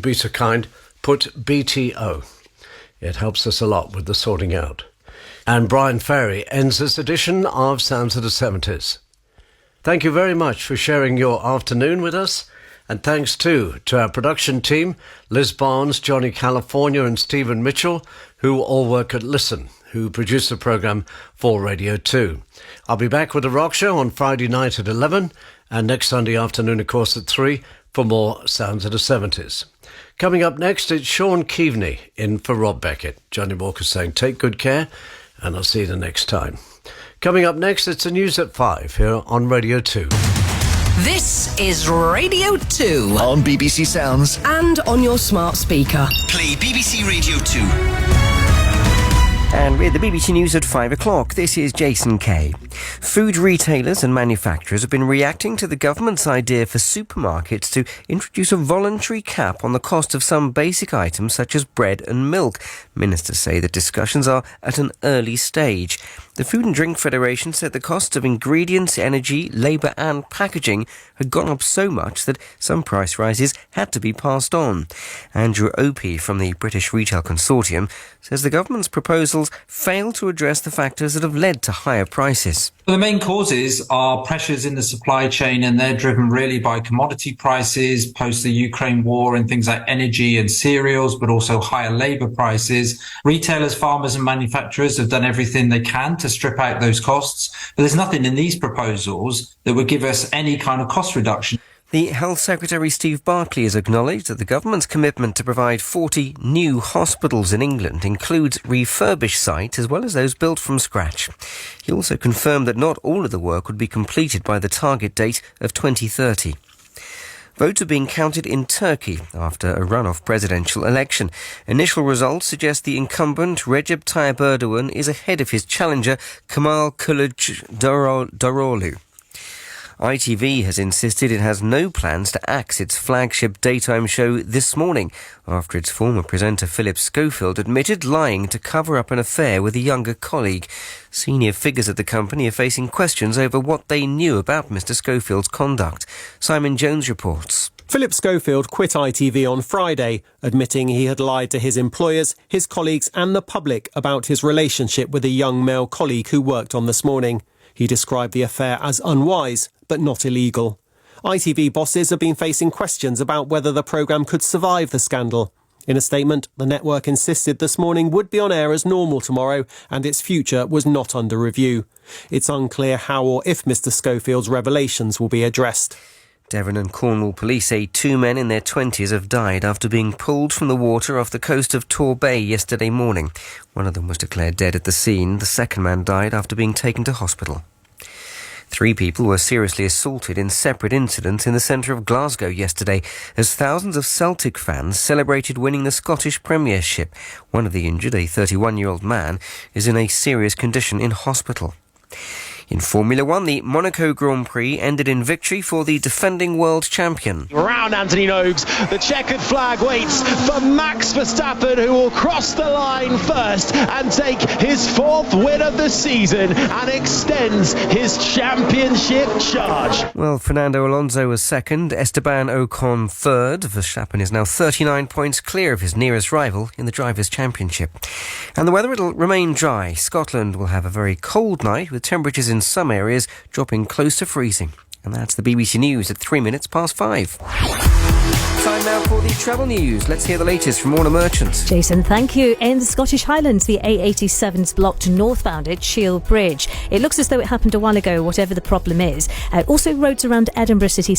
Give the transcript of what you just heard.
Be so kind, put BTO. It helps us a lot with the sorting out. And Brian Ferry ends this edition of Sounds of the 70s. Thank you very much for sharing your afternoon with us. And thanks too to our production team, Liz Barnes, Johnny California and Stephen Mitchell, who all work at Listen, who produce the programme for Radio 2. I'll be back with The Rock Show on Friday night at 11 and next Sunday afternoon, of course, at 3 for more Sounds of the 70s. Coming up next, it's Sean Keaveney in for Rob Beckett. Johnny Walker saying take good care and I'll see you the next time. Coming up next, it's the news at 5 here on Radio 2. This is Radio 2. On BBC Sounds. And on your smart speaker. Play BBC Radio 2. And with the BBC News at 5 o'clock, this is Jason Kay. Food retailers and manufacturers have been reacting to the government's idea for supermarkets to introduce a voluntary cap on the cost of some basic items such as bread and milk. Ministers say the discussions are at an early stage. The Food and Drink Federation said the costs of ingredients, energy, labour and packaging had gone up so much that some price rises had to be passed on. Andrew Opie from the British Retail Consortium says the government's proposals fail to address the factors that have led to higher prices. The main causes are pressures in the supply chain, and they're driven really by commodity prices post the Ukraine war and things like energy and cereals, but also higher labour prices. Retailers, farmers and manufacturers have done everything they can to strip out those costs, but there's nothing in these proposals that would give us any kind of cost reduction. The Health Secretary Steve Barclay has acknowledged that the government's commitment to provide 40 new hospitals in England includes refurbished sites as well as those built from scratch. He also confirmed that not all of the work would be completed by the target date of 2030. Votes are being counted in Turkey after a runoff presidential election. Initial results suggest the incumbent Recep Tayyip Erdogan is ahead of his challenger Kemal Kılıçdaroğlu. ITV has insisted it has no plans to axe its flagship daytime show This Morning after its former presenter Philip Schofield admitted lying to cover up an affair with a younger colleague. Senior figures at the company are facing questions over what they knew about Mr Schofield's conduct. Simon Jones reports. Philip Schofield quit ITV on Friday, admitting he had lied to his employers, his colleagues and the public about his relationship with a young male colleague who worked on This Morning. He described the affair as unwise, but not illegal. ITV bosses have been facing questions about whether the programme could survive the scandal. In a statement, the network insisted This Morning would be on air as normal tomorrow and its future was not under review. It's unclear how or if Mr Schofield's revelations will be addressed. Devon and Cornwall police say 2 men in their 20s have died after being pulled from the water off the coast of Tor Bay yesterday morning. One of them was declared dead at the scene. The second man died after being taken to hospital. 3 people were seriously assaulted in separate incidents in the centre of Glasgow yesterday as thousands of Celtic fans celebrated winning the Scottish Premiership. One of the injured, a 31-year-old man, is in a serious condition in hospital. In Formula 1, the Monaco Grand Prix ended in victory for the defending world champion. Around Anthony Nogues, the checkered flag waits for Max Verstappen, who will cross the line first and take his 4th win of the season and extends his championship charge. Well, Fernando Alonso was second, Esteban Ocon third. Verstappen is now 39 points clear of his nearest rival in the Drivers' Championship. And the weather, it'll remain dry. Scotland will have a very cold night with temperatures in some areas dropping close to freezing. And that's the BBC News at 3 minutes past 5. Time now for the travel news. Let's hear the latest from Orna Merchant. Jason, thank you. In the Scottish Highlands, the A87's blocked northbound at Shield Bridge. It looks as though it happened a while ago, whatever the problem is. Also, roads around Edinburgh city centre